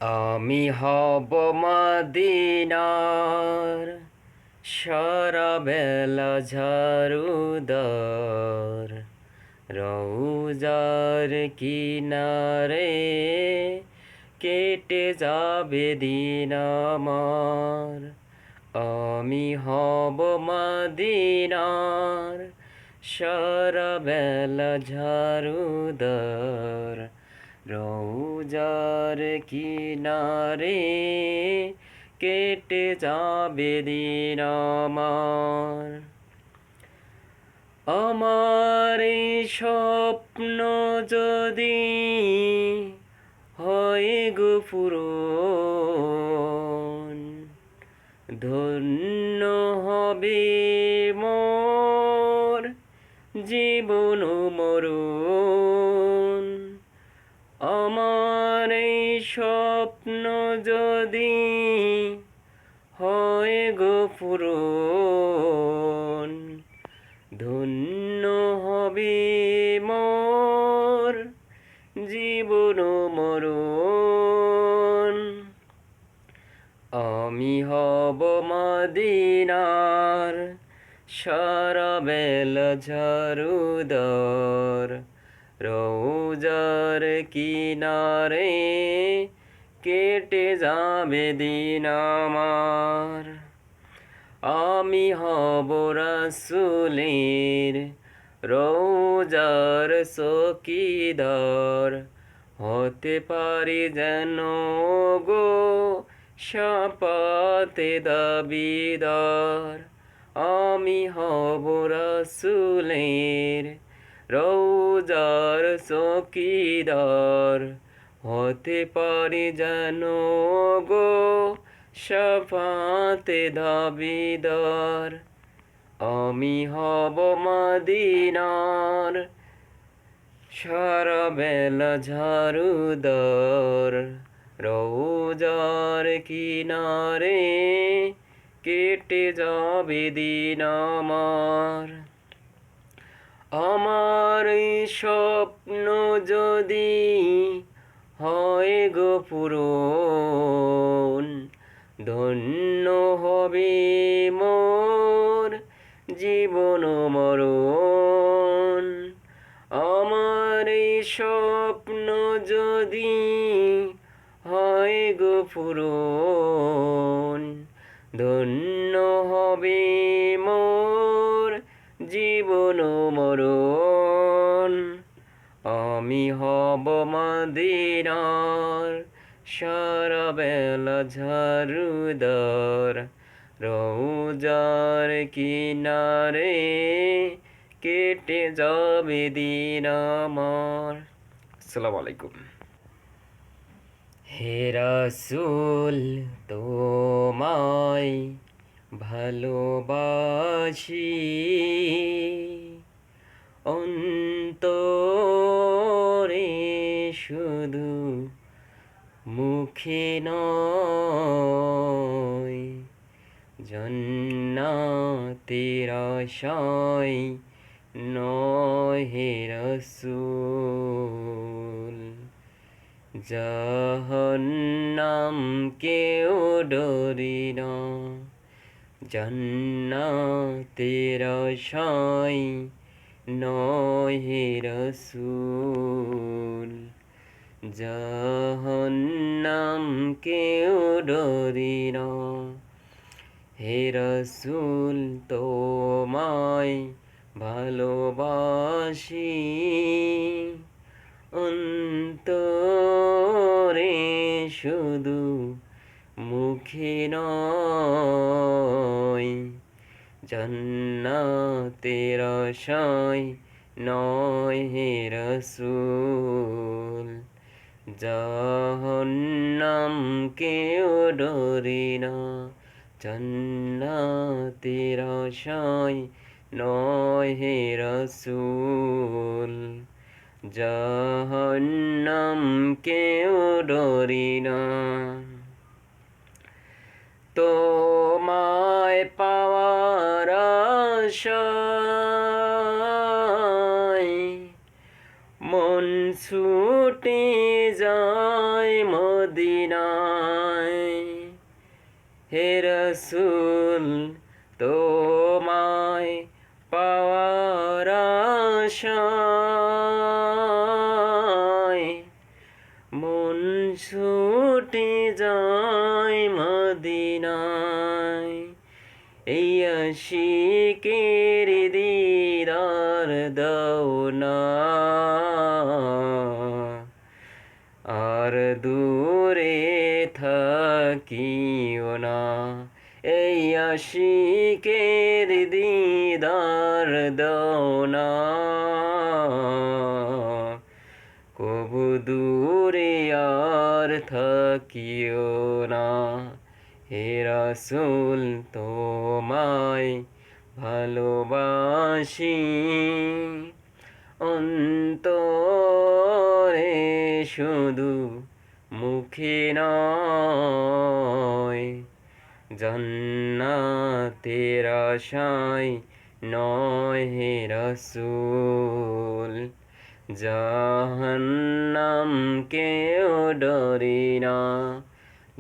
আমি হব মদিনার সারা বেলা ঝাড়ুদার, রওজার কিনারে কেটে যাবে দিন আমার। আমি হব মদিনার সারা বেলা ঝাড়ুদার, রওজার কিনারে কেটে যাবে দিন আমার। আমার এই স্বপ্ন যদি হয় গো পূরণ, ধন্য হবে মোর জীবন মরণ। আমার এই স্বপ্ন যদি হয় গো পূরণ, ধন্য হবে মোর জীবন মরণ। আমি হব মদিনার সারা বেলা ঝাড়ুদার, রওজার কিনারে কেটে যাবে দিন আমার। আমি হব রাসূলের রওজার চৌকিদার, হতে পারি যেন গো শাফাতে দাবিদার। আমি হব রাসূলের রওজার চৌকিদার, হতে পারি যেন গো শাফাতে দাবিদার। আমি হব মদিনার সারা বেলা ঝাড়ুদার, রওজার কিনারে কেটে যাবে দিন আমার। আমার এই স্বপ্ন যদি হয় গো পূরণ, ধন্য হবে মোর জীবন মরণ। আমার এই স্বপ্ন যদি হয় গো পূরণ, ধন্য হবে মোর জীবন মরণ। আমি হব মদিনার সারা বেলা ঝাড়ুদার, রওজার কিনারে কেটে যাবে দিন আমার। আসসালামু আলাইকুম। হে রাসূল তোমায় ভালোবাসি, অন্তরে শুধু মুখে নয়, জান্নাতের আশায় নয় হে রাসূল। জাহান্নাম কেউ ডরি না, জান্নাতের আশায় নয় হে রাসূল। জাহান্নাম কেউ ডরি না। হে রাসূল তোমায় ভালোবাসি, অন্তরে শুধু মুখে নয়, জান্নাতের আশায় নয় হে রাসূল। জাহান্নাম কেউ ডরি না, জান্নাতের আশায় নয় হে রাসূল। জাহান্নাম কেউ ডরি না। তোমায় পাওয়ার আশায় মন ছুটে যায় মদিনায় হে রসুল তোমায় পাওয়ার আশায় মন ছুটে যায় মদিনায় এই আশিকের দিদার দাও না আর দূরে থাকিও না এই আশিকের দিদার দাও না কবু দূরে আর থাকিও না হে রাসূল তোমায় ভালোবাসি অন্তরে শুধু মুখে নয় জান্নাতের আশায় নয় হে রাসূল জাহান্নাম কেউ ডরি না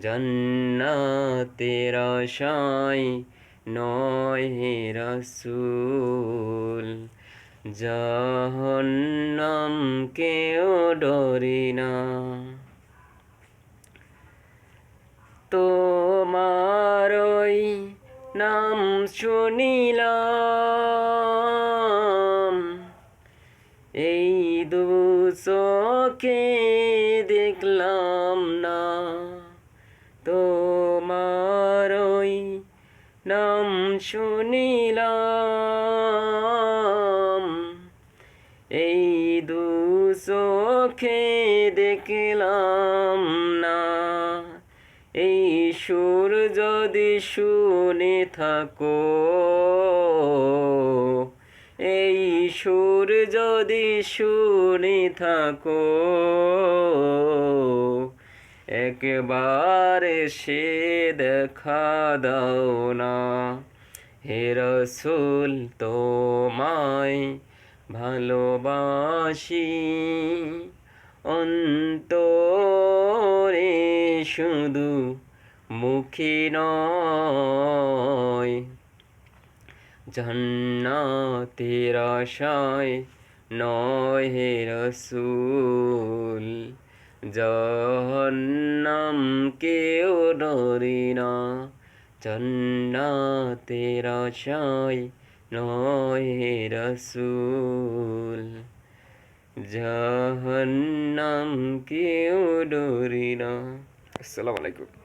জান্নাতের আশায় নয় হে রাসূল জাহান্নাম কেউ ডরি না তোমারই নাম শুনিলাম এই দু চোখে দেখলাম না তোমারই নাম শুনিলাম এই দু চোখে দেখলাম না এই সুর যদি শুনে থাকো এই সুর যদি শুনে থাকো একবার সে দেখা দাও না হে রাসূল তোমায় ভালোবাসি অন্তরে শুধু মুখে নয় জান্নাতের আশায় নয় হে রাসূল জাহান্নাম কেউ ডরি না জান্নাতের আশায় নয় হে রাসূল জাহান্নাম কেউ ডরি না। আসসালামু আলাইকুম।